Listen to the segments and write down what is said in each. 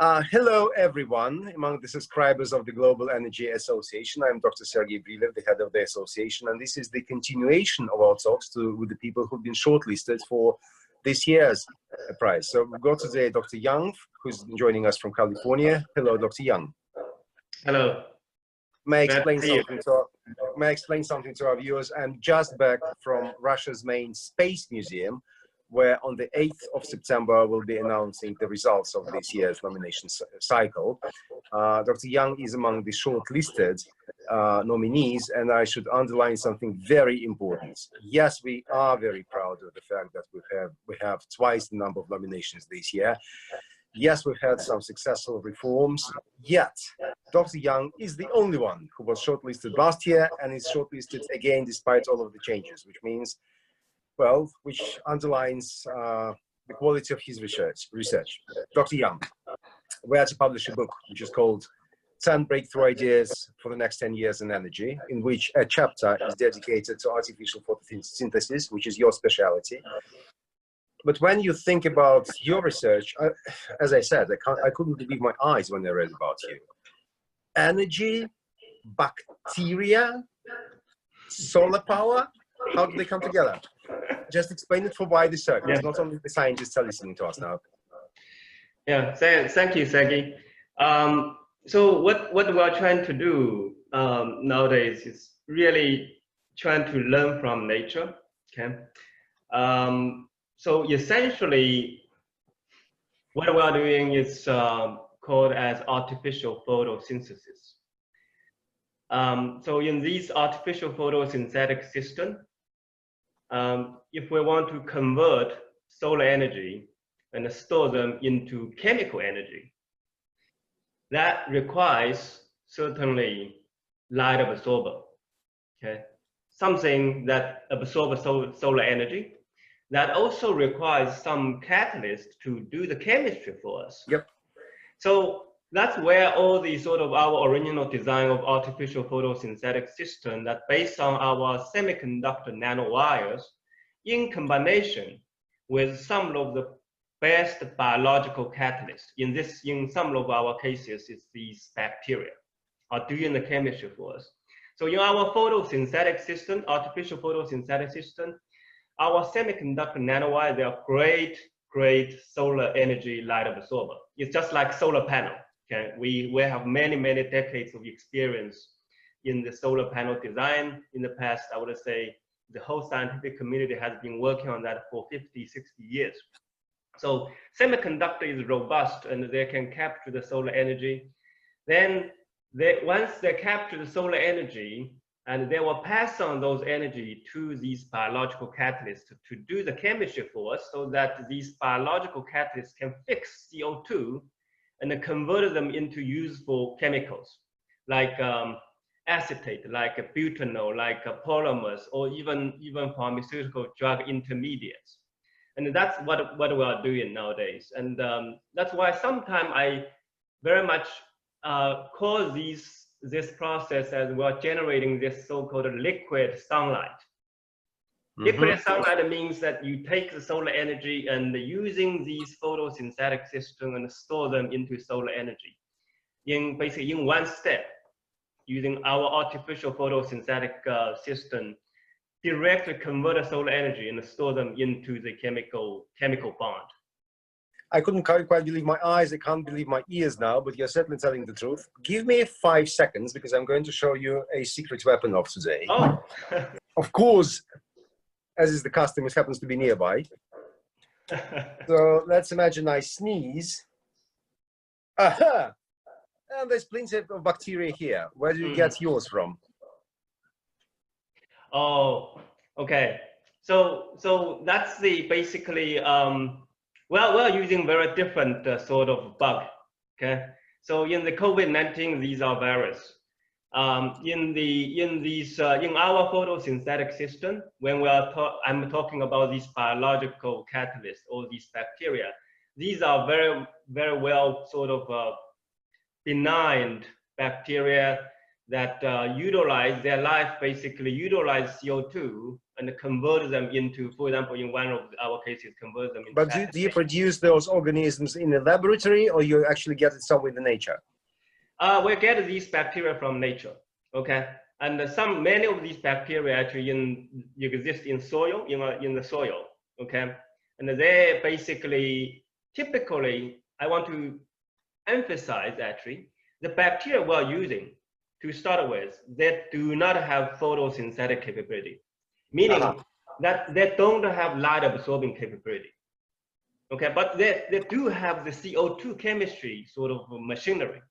Hello, everyone. Among the subscribers of the Global Energy Association, I'm Dr. Sergey Brilev, the head of the association, and this is the continuation of our talks with the people who've been shortlisted for this year's prize. So we've got today Dr. Yang, who's joining us from California. Hello, Dr. Yang. Hello. May I explain something to our viewers? I'm just back from Russia's main space museum, where on the 8th of September we'll be announcing the results of this year's nomination cycle. Dr. Yang is among the shortlisted nominees, and I should underline something very important. Yes, we are very proud of the fact that we have twice the number of nominations this year. Yes, we've had some successful reforms, yet Dr. Yang is the only one who was shortlisted last year and is shortlisted again despite all of the changes, which means, well, which underlines the quality of his research. Dr. Yang, we are to publish a book which is called 10 Breakthrough Ideas for the Next 10 Years in Energy, in which a chapter is dedicated to artificial photosynthesis, which is your specialty. But when you think about your research, as I said, I couldn't believe my eyes when I read about you. Energy, bacteria, solar power, how do they come together? Just explain it for wide circles. Yeah. Not only the scientists are listening to us now. Yeah, thank you, Sergey. So what we are trying to do nowadays is really trying to learn from nature. Okay. So essentially, what we are doing is called as artificial photosynthesis. So in these artificial photosynthetic system, if we want to convert solar energy and store them into chemical energy, that requires certainly light absorber, okay? Something that absorbs solar energy, that also requires some catalyst to do the chemistry for us. Yep. So that's where all the sort of our original design of artificial photosynthetic system that based on our semiconductor nanowires in combination with some of the best biological catalysts. In some of our cases, it's these bacteria are doing the chemistry for us. So in our photosynthetic system, artificial photosynthetic system, our semiconductor nanowires, they are great solar energy light absorber. It's just like solar panel. Okay, we have many decades of experience in the solar panel design. In the past, I would say the whole scientific community has been working on that for 50, 60 years. So semiconductor is robust and they can capture the solar energy. Then once they capture the solar energy, and they will pass on those energy to these biological catalysts to do the chemistry for us, so that these biological catalysts can fix CO2 and convert them into useful chemicals, like acetate, like butanol, like polymers, or even pharmaceutical drug intermediates. And that's what we are doing nowadays. And that's why sometimes I very much call this process as we are generating this so-called liquid sunlight. Mm-hmm. Liquid sunlight means that you take the solar energy and using these photosynthetic system and store them into solar energy basically in one step, using our artificial photosynthetic system, directly convert the solar energy and store them into the chemical bond. I couldn't quite believe my eyes. I can't believe my ears now, but you're certainly telling the truth. Give me 5 seconds because I'm going to show you a secret weapon of today. Oh. Of course, as is the custom, it happens to be nearby. So let's imagine I sneeze. Aha! And there's plenty of bacteria here. Where do you get yours from? Oh, okay. So that's the basically well, we're using very different sort of bug. Okay. So in the COVID-19, these are virus. In our photosynthetic system, when I'm talking about these biological catalysts or these bacteria, these are very well sort of benign bacteria that utilize their life, basically utilize CO2 and convert them into, for example, in one of our cases, convert them into. But do you produce those organisms in a laboratory, or you actually get it somewhere in the nature? We get these bacteria from nature, okay? And many of these bacteria actually exist in soil, in the soil, okay? And they basically, typically, I want to emphasize actually, the bacteria we're using to start with, they do not have photosynthetic capability, meaning that they don't have light absorbing capability, okay? But they do have the CO2 chemistry sort of machinery.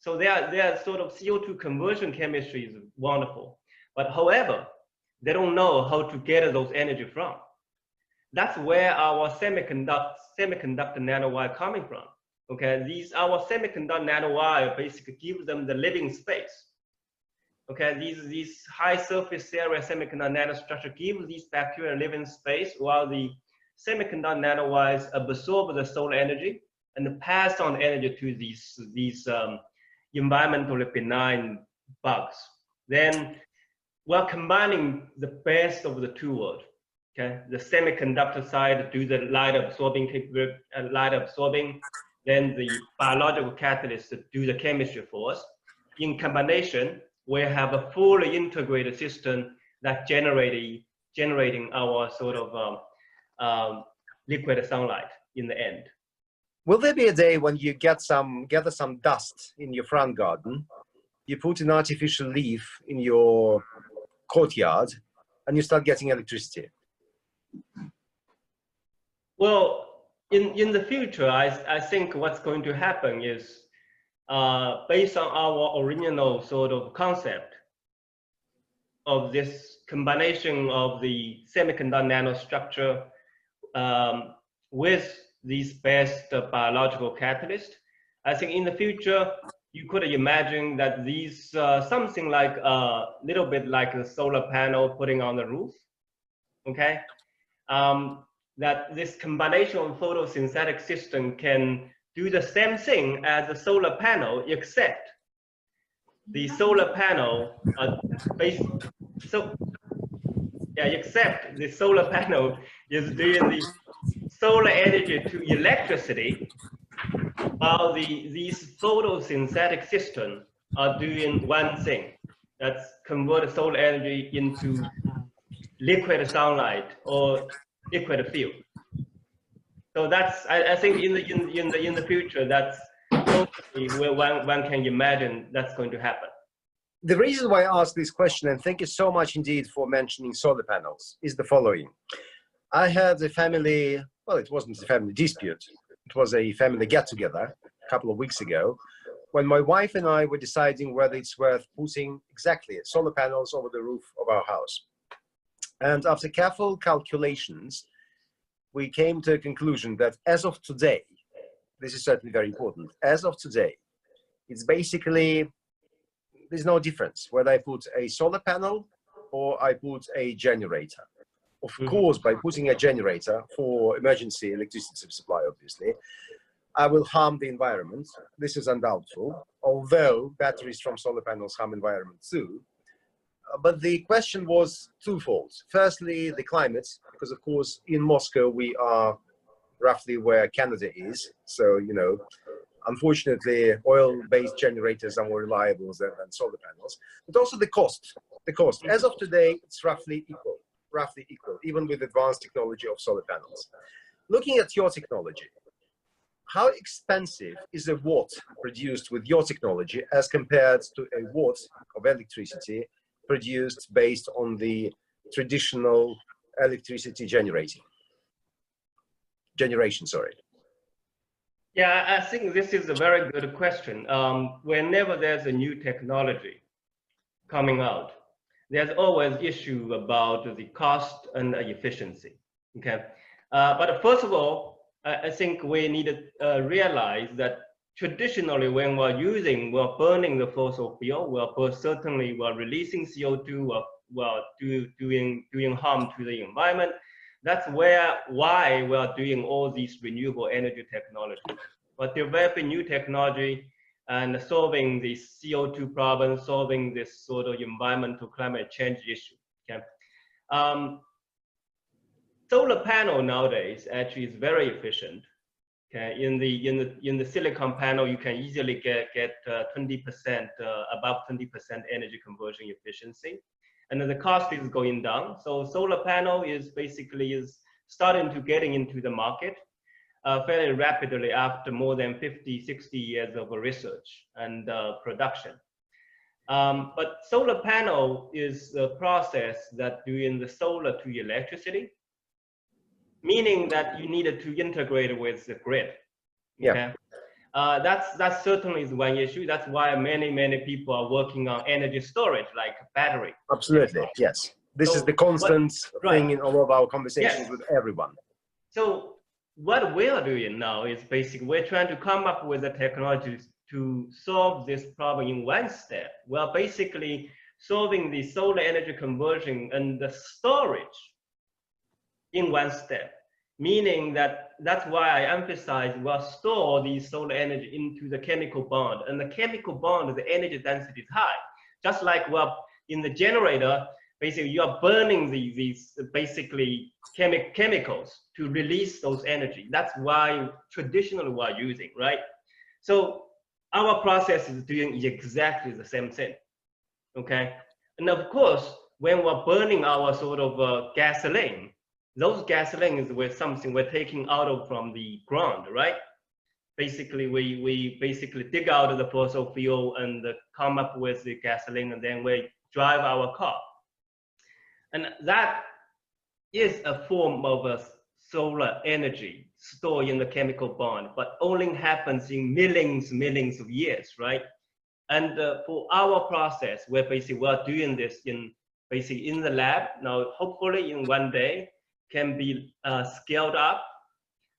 So their sort of CO2 conversion chemistry is wonderful. But however, they don't know how to get those energy from. That's where our semiconductor nanowire coming from. Okay, our semiconductor nanowire basically gives them the living space. Okay, these high surface area semiconductor nanostructure give these bacteria living space, while the semiconductor nanowires absorb the solar energy and pass on energy to these environmentally benign bugs. Then we're combining the best of the two worlds. Okay, the semiconductor side do the light absorbing, then the biological catalyst do the chemistry for us. In combination, we have a fully integrated system that generating our sort of liquid sunlight in the end. Will there be a day when you gather some dust in your front garden, you put an artificial leaf in your courtyard, and you start getting electricity? Well, in the future, I think what's going to happen is, based on our original sort of concept of this combination of the semiconductor nanostructure with these best biological catalysts, I think in the future, you could imagine that these, something like a little bit like a solar panel putting on the roof, okay? That this combination of photosynthetic system can do the same thing as the solar panel, except the solar panel except the solar panel is doing the solar energy to electricity, while these photosynthetic systems are doing one thing, that's convert solar energy into liquid sunlight or liquid field. So that's, I think in the future, that's totally where one can imagine that's going to happen. The reason why I asked this question, and thank you so much indeed for mentioning solar panels, is the following. I had a family, well, it wasn't a family dispute, it was a family get-together a couple of weeks ago, when my wife and I were deciding whether it's worth putting exactly solar panels over the roof of our house. And after careful calculations, we came to a conclusion that as of today, this is certainly very important, as of today, it's basically, there's no difference whether I put a solar panel or I put a generator. Of course, by putting a generator for emergency electricity supply, obviously, I will harm the environment. This is undoubtful, although batteries from solar panels harm environment too. But the question was twofold. Firstly, the climate, because of course in Moscow we are roughly where Canada is. So, you know, unfortunately, oil-based generators are more reliable than solar panels. But also the cost. The cost. As of today, it's roughly equal, even with advanced technology of solar panels. Looking at your technology, how expensive is a watt produced with your technology as compared to a watt of electricity produced based on the traditional electricity generation? Yeah, I think this is a very good question. Whenever there's a new technology coming out, there's always issue about the cost and efficiency. Okay, but first of all, I think we need to realize that traditionally, when we're burning the fossil fuel, we're releasing CO2, we're doing harm to the environment. That's why we're doing all these renewable energy technology. But developing new technology and solving the CO2 problem, solving this sort of environmental climate change issue. Okay. Solar panel nowadays actually is very efficient. Okay, in the silicon panel, you can easily get 20% above 20% energy conversion efficiency, and then the cost is going down. So solar panel is basically starting to getting into the market fairly rapidly after more than 50, 60 years of research and production. But solar panel is the process that doing the solar to electricity, meaning that you needed to integrate with the grid. Okay? Yeah. That's certainly is one issue. That's why many people are working on energy storage, like battery. Absolutely, yes. This is the constant thing in all of our conversations with everyone. So what we are doing now is basically we're trying to come up with the technologies to solve this problem in one step. We're basically solving the solar energy conversion and the storage in one step, meaning that's why I emphasize we'll store the solar energy into the chemical bond, and the chemical bond, the energy density is high. Just like well in the generator, basically you are burning these basically chemicals to release those energy. That's why traditionally we're using, right? So our process is doing exactly the same thing, okay? And of course, when we're burning our sort of gasoline, those gasoline is with something we're taking out of from the ground, right? Basically, we basically dig out of the fossil fuel and come up with the gasoline, and then we drive our car. And that is a form of a solar energy stored in the chemical bond, but only happens in millions of years, right? And for our process, we're doing this in the lab. Now, hopefully in one day, can be scaled up.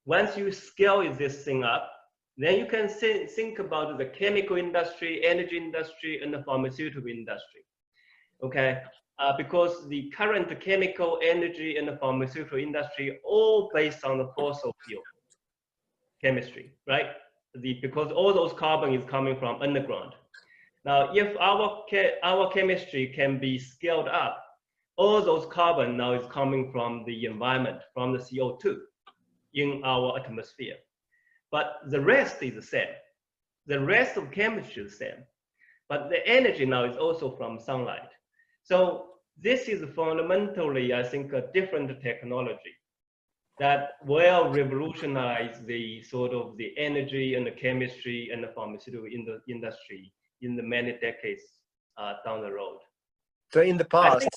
Once you scale this thing up, then you can think about the chemical industry, energy industry, and the pharmaceutical industry, okay? Because the current chemical, energy, and the pharmaceutical industry all based on the fossil fuel chemistry, right? Because all those carbon is coming from underground. Now, if our chemistry can be scaled up, all those carbon now is coming from the environment, from the CO2 in our atmosphere. But the rest is the same. The rest of chemistry is the same. But the energy now is also from sunlight. So this is fundamentally, I think, a different technology that will revolutionize the sort of the energy and the chemistry and the pharmaceutical industry in the many decades down the road. So in the past,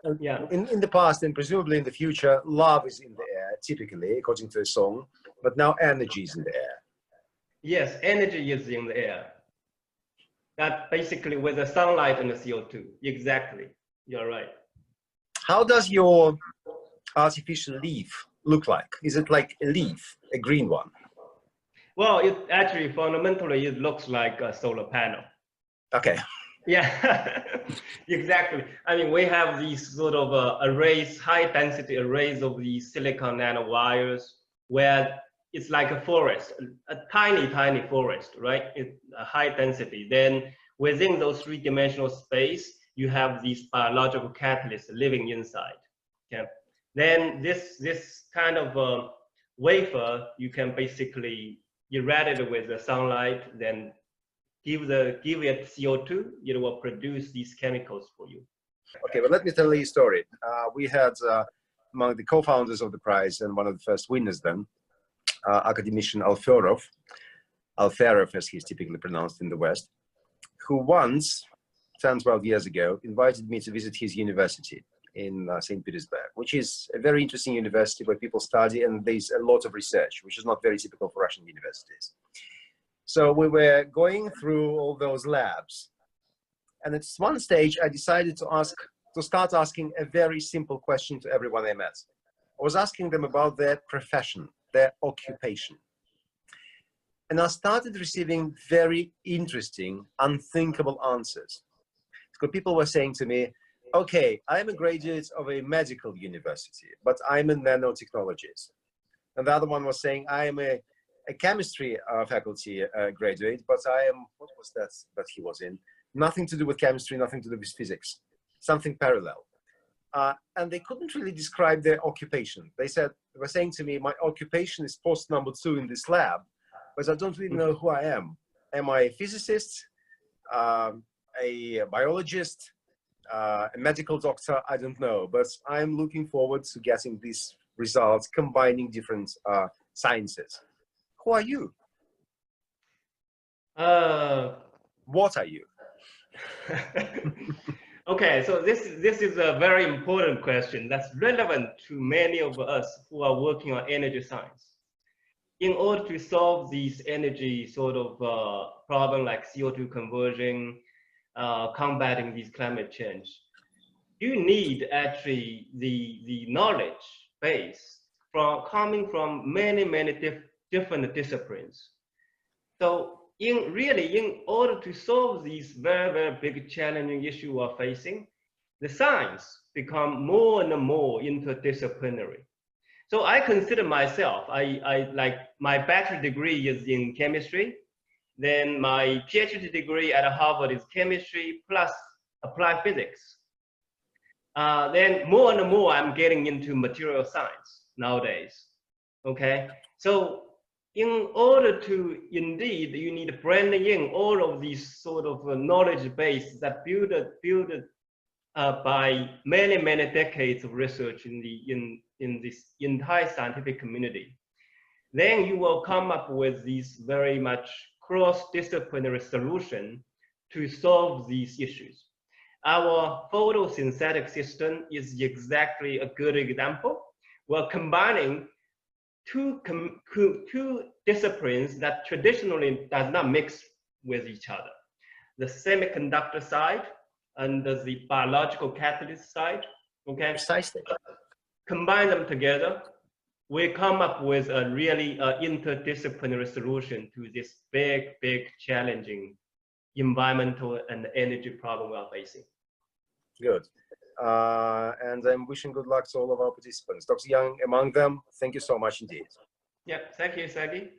in the past and presumably in the future, love is in the air, typically, according to the song, but now energy is in the air. Yes, energy is in the air. That basically with the sunlight and the CO2, exactly, you're right. How does your artificial leaf look like? Is it like a leaf, a green one? Well, it actually, fundamentally, it looks like a solar panel. Okay. Yeah, exactly. I mean, we have these sort of arrays, high density arrays of these silicon nanowires, where it's like a forest, a tiny forest, right? It's a high density. Then within those three-dimensional space, you have these biological catalysts living inside. Okay. Then this kind of wafer, you can basically irradiate it with the sunlight, then give it CO2, it will produce these chemicals for you. Okay, but let me tell you a story. We had among the co-founders of the prize and one of the first winners then, academician Alferov as he's typically pronounced in the West, who once, 10, 12 years ago, invited me to visit his university in St. Petersburg, which is a very interesting university where people study and there's a lot of research, which is not very typical for Russian universities. So we were going through all those labs, and at one stage I decided to start asking a very simple question to everyone I met. I was asking them about their profession, their occupation. And I started receiving very interesting, unthinkable answers. Because people were saying to me, okay, I'm a graduate of a medical university, but I'm a nanotechnologist. And the other one was saying, I'm a a chemistry faculty graduate, but I am, what was that he was in? Nothing to do with chemistry, nothing to do with physics, something parallel. And they couldn't really describe their occupation. They were saying to me, my occupation is post number 2 in this lab, but I don't really know who I am. Am I a physicist, a biologist, a medical doctor? I don't know, but I'm looking forward to getting these results, combining different sciences. Who are you? What are you? Okay, so this is a very important question that's relevant to many of us who are working on energy science. In order to solve these energy sort of problem like CO2 conversion, combating these climate change, you need actually the knowledge base coming from many different disciplines. So in order to solve these very big challenging issues we are facing, the science become more and more interdisciplinary. So I consider myself, I like my bachelor degree is in chemistry, then my PhD degree at Harvard is chemistry plus applied physics. Then more and more I'm getting into material science nowadays. Okay, so in order to indeed, you need to blend in all of these sort of knowledge base that built by many decades of research in this entire scientific community. Then you will come up with these very much cross-disciplinary solution to solve these issues. Our photosynthetic system is exactly a good example. We're combining two disciplines that traditionally does not mix with each other. The semiconductor side and the biological catalyst side, okay? Precisely. Combine them together, we come up with a really interdisciplinary solution to this big challenging environmental and energy problem we are facing. Good. And I'm wishing good luck to all of our participants. Dr. Yang among them, thank you so much indeed. Yeah, thank you, Sergey.